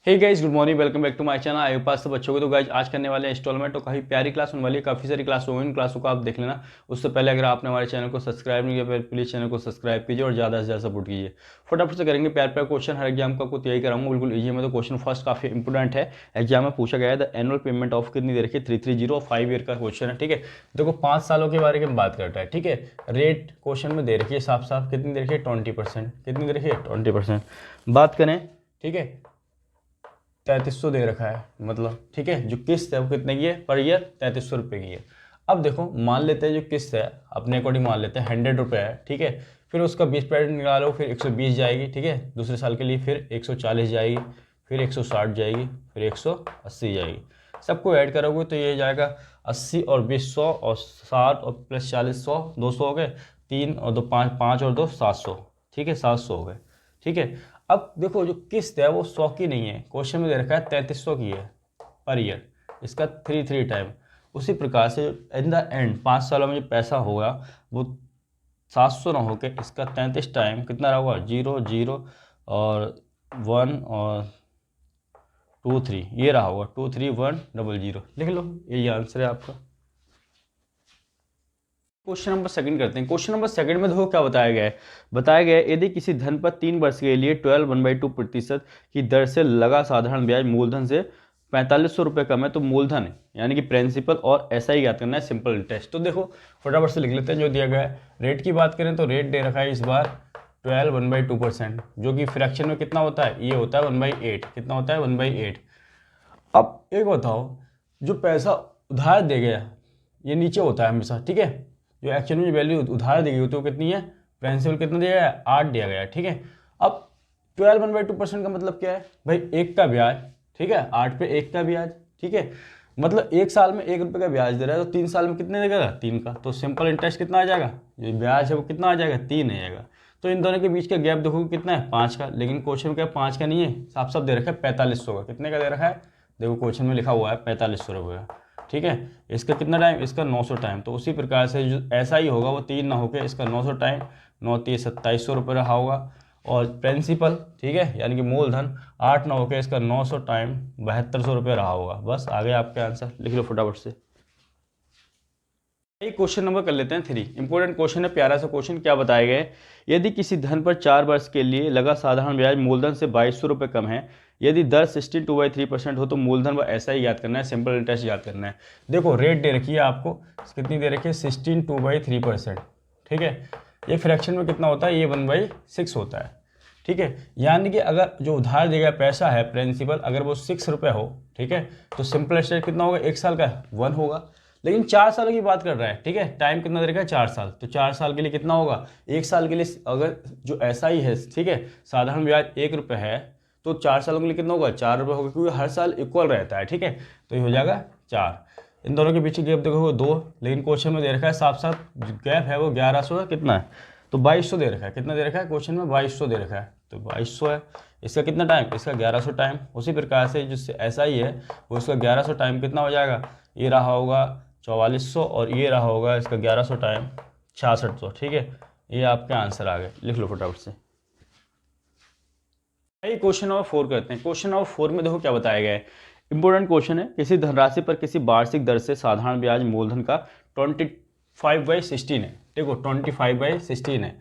Hey guys, good morning, welcome back to my channel. आए पास सब बच्चों को तो गाइस आज करने वाले इंस्टॉलमेंट तो काफ़ी प्यारी क्लास होने वाली है। काफ़ी सारी क्लास होंगी, इन क्लासों को आप देख लेना। उससे पहले अगर आपने हमारे चैनल को सब्सक्राइब नहीं किया प्लीज़ चैनल को सब्सक्राइब कीजिए और ज़्यादा से ज़्यादा सपोर्ट कीजिए। फटाफट से करेंगे प्यार प्यार क्वेश्चन। हर एग्जाम का आपको तैयारी कराऊंगा बिल्कुल ईजी में। तो क्वेश्चन फर्स्ट काफ़ी इंपॉर्टेंट है, एग्जाम में पूछा गया है। द एनुअल पेमेंट ऑफ कितनी दे रखी है 330 और 5 ईयर का क्वेश्चन है। ठीक है, देखो 5 सालों के बारे में बात करता है। ठीक है, रेट क्वेश्चन में दे रखी है साफ साफ, कितनी दे रखी है 20%। कितनी दे रखी है 20%। बात करें, ठीक है 3300 दे रखा है मतलब। ठीक है, जो किस्त है वो कितने की है पर ईयर 3300 रुपये की है। अब देखो मान लेते हैं जो किस्त है अपने अकॉर्डिंग मान लेते हैं 100 रुपये है। ठीक है, फिर उसका 20% निकालो, फिर 120 जाएगी। ठीक है, दूसरे साल के लिए फिर 140 जाएगी, फिर 160 जाएगी, फिर 180 जाएगी। सबको ऐड करोगे तो ये जाएगा 80 और 20 100 और 60 और प्लस 40 100 200 हो गए। 3 और 2 5 5 और 2 700। ठीक है, 700 हो गए। ठीक है, अब देखो जो किस्त है वो 100 की नहीं है, क्वेश्चन में दे रखा है 3300 की है पर ईयर, इसका 3 टाइम। उसी प्रकार से इन द एंड 5 सालों में जो पैसा होगा वो 700 ना होकर इसका 33 टाइम कितना रहा होगा 0 0 और 1 और 2 3, ये रहा होगा 2 3 1 0 0। लिख लो, यही आंसर है आपका। क्वेश्चन नंबर सेकंड करते हैं। क्वेश्चन नंबर सेकंड में देखो क्या बताया गया है। बताया गया है यदि किसी धन पर 3 वर्ष के लिए 12 की दर से लगा साधारण ब्याज मूलधन से 4500 रुपये कम है तो मूलधन यानी कि प्रिंसिपल और SI ज्ञात करना है, सिंपल इंटरेस्ट। तो देखो फटाफट से लिख लेते हैं जो दिया गया है। रेट की बात करें तो रेट दे रखा है इस बार 12 जो कि फ्रैक्शन में कितना होता है, ये होता है 1/8। कितना होता है 1/8। अब एक बताओ, जो पैसा उधार दे गया ये नीचे होता है हमेशा। ठीक है, जो एक्चुअल में जो वैल्यू उधार दी गई होती है वो कितनी है, प्रिंसिपल कितना दिया गया है 8 दिया गया है। ठीक है, अब 12 का मतलब क्या है भाई, एक का ब्याज। ठीक है, 8 पे 1 का ब्याज। ठीक है, मतलब 1 साल में 1 रुपये का ब्याज दे रहा है तो 3 साल में कितने देगा 3 का। तो सिंपल इंटरेस्ट कितना आ जाएगा, जो ब्याज है वो कितना आ जाएगा 3 आ जाएगा। तो इन दोनों के बीच का गैप देखो कितना है 5 का, लेकिन क्वेश्चन में क्या 5 का नहीं है, साफ साफ दे रखा है 4500 का। कितने का दे रखा है, देखो क्वेश्चन में लिखा हुआ है 4500 रुपये का। ठीक है, इसका कितना टाइम, इसका 900 टाइम। तो उसी प्रकार से जो ऐसा ही होगा वो 3 ना होकर इसका 900 टाइम, 9 3 2700 रुपये रहा होगा। और प्रिंसिपल, ठीक है यानी कि मूलधन 8 ना होकर इसका 900 टाइम 7200 रुपये रहा होगा। बस आगे आपके आंसर लिख लो फटाफट से। एक क्वेश्चन नंबर कर लेते हैं 3। इंपॉर्टेंट क्वेश्चन है, प्यारा सा क्वेश्चन। क्या बताया गया है, यदि किसी धन पर 4 वर्ष के लिए लगा साधारण ब्याज मूलधन से 2200 रुपये कम है, यदि दर 16/3% हो तो मूलधन व ऐसा ही याद करना है, सिंपल इंटरेस्ट याद करना है। देखो रेट दे रखी है आपको, कितनी दे रखी है 16/3%। ठीक है, ये फ्रैक्शन में कितना होता है, ये 1/6 होता है। ठीक है, यानी कि अगर जो उधार दिया गया पैसा है प्रिंसिपल अगर वो 6 रुपये हो, ठीक है, तो सिंपल इंटरेस्ट कितना होगा 1 साल का 1 होगा। लेकिन 4 सालों की बात कर रहा है। ठीक है, टाइम कितना दे रखा है 4 साल, तो 4 साल के लिए कितना होगा 1 साल के लिए अगर जो ऐसा ही है, ठीक है, साधारण ब्याज 1 रुपये है तो 4 सालों के लिए कितना होगा 4 रुपये होगा, क्योंकि हर साल इक्वल रहता है। ठीक है, तो ये हो जाएगा 4। इन दोनों के पीछे गैप देखो 2, लेकिन क्वेश्चन में दे रखा है साफ साफ गैप है वो 1100 है। कितना है तो 2200 दे रखा है। कितना दे रखा है क्वेश्चन में 2200 दे रखा है, तो 2200 है। इसका कितना टाइम, इसका 1100 टाइम। उसी प्रकार से जो ऐसा ही है वो इसका 1100 टाइम कितना हो जाएगा, ये रहा होगा 4400 और ये रहा होगा इसका 1100 टाइम 6600। ठीक है, ये आपके आंसर आ गए, लिख लो फटाफट से। क्वेश्चन नंबर 4 करते हैं। क्वेश्चन नंबर 4 में देखो क्या बताया गया है। इंपोर्टेंट क्वेश्चन है, किसी धनराशि पर किसी वार्षिक दर से साधारण ब्याज मूलधन का 25/16 है। देखो 25/16 है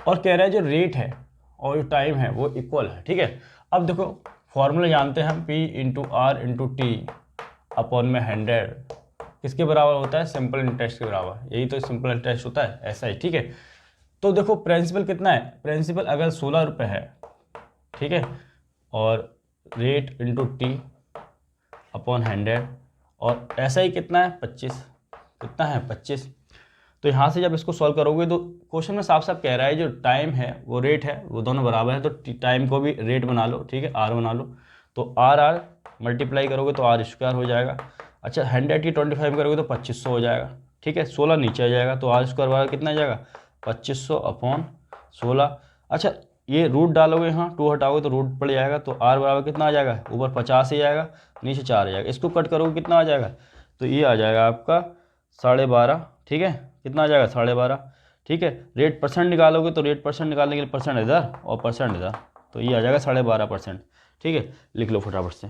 और कह रहा है जो रेट है और जो टाइम है वो इक्वल है। ठीक है, अब देखो फॉर्मूला जानते हैं हम, P/R/T अपॉन में 100 किसके बराबर होता है, सिंपल इंटरेस्ट के बराबर। यही तो सिंपल इंटरेस्ट होता है, ऐसा ही। ठीक है, तो देखो प्रिंसिपल कितना है, प्रिंसिपल अगर 16 रुपये है, ठीक है, और रेट इंटू T अपॉन 100 और ऐसा ही कितना है 25। कितना है 25। तो यहाँ से जब इसको सॉल्व करोगे तो क्वेश्चन में साफ साफ कह रहा है जो टाइम है वो रेट है वो दोनों बराबर है, तो टाइम को भी रेट बना लो। ठीक है, R बना लो, तो R मल्टीप्लाई करोगे तो R² हो जाएगा। अच्छा 100 की 25 करोगे तो 2500 हो जाएगा। ठीक है, 16 नीचे आ जाएगा तो R² बराबर कितना आ जाएगा 2500 अपॉन 16। अच्छा ये रूट डालोगे, यहाँ 2 हटाओगे तो रूट पड़ जाएगा, तो R बराबर कितना आ जाएगा, ऊपर 50 ही आएगा नीचे 4 आ जाएगा। इसको कट करोगे कितना आ जाएगा, तो ये आ जाएगा आपका 12.5। ठीक है, कितना आ जाएगा 12.5। ठीक है, रेट परसेंट निकालोगे तो रेट परसेंट निकालने के लिए परसेंट इधर और परसेंट इधर, तो ये आ जाएगा 12.5%। ठीक है, लिख लो फटाफट से।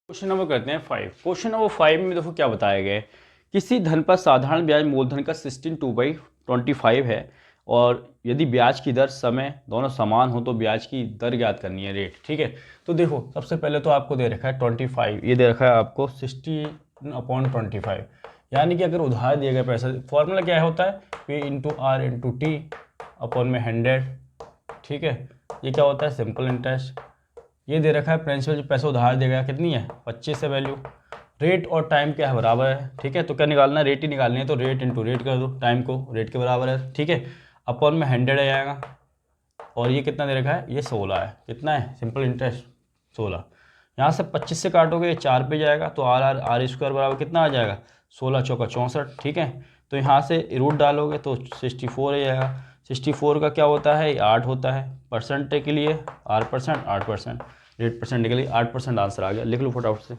क्वेश्चन नंबर करते हैं 5। क्वेश्चन नंबर 5 में देखो क्या बताया गया है। किसी धन पर साधारण ब्याज मूलधन का 16/25 है और यदि ब्याज की दर समय दोनों समान हो तो ब्याज की दर ज्ञात करनी है, रेट। ठीक है, तो देखो सबसे पहले तो आपको दे रखा है 25, ये दे रखा है आपको 16/25, यानी कि अगर उधार दिया गया पैसा, फॉर्मूला क्या होता है, P/R/T अपॉन में 100। ठीक है, ये क्या होता है, सिंपल इंटरेस्ट। ये दे रखा है प्रिंसिपल, जो पैसा उधार दिया गया कितनी है, 25 है वैल्यू। रेट और टाइम क्या है, बराबर है। ठीक है, तो क्या निकालना है, रेट ही निकालनी है, तो रेट इंटू रेट कर दो, टाइम को रेट के बराबर है। ठीक है, अपॉन में 100 आ जाएगा। और ये कितना दे रखा है, ये 16 है। कितना है, सिंपल इंटरेस्ट 16। यहाँ से 25 से काटोगे, ये 4 पे जाएगा, तो आर स्क्वायर बराबर कितना आ जाएगा, 16 चौका 64। ठीक है, तो यहाँ से रूट डालोगे तो 64 आ जाएगा। 64 का क्या होता है, 8 होता है। परसेंट के लिए R%, 8%, रेट परसेंट के लिए 8% आंसर आ गया। लिख लो फटाफट से।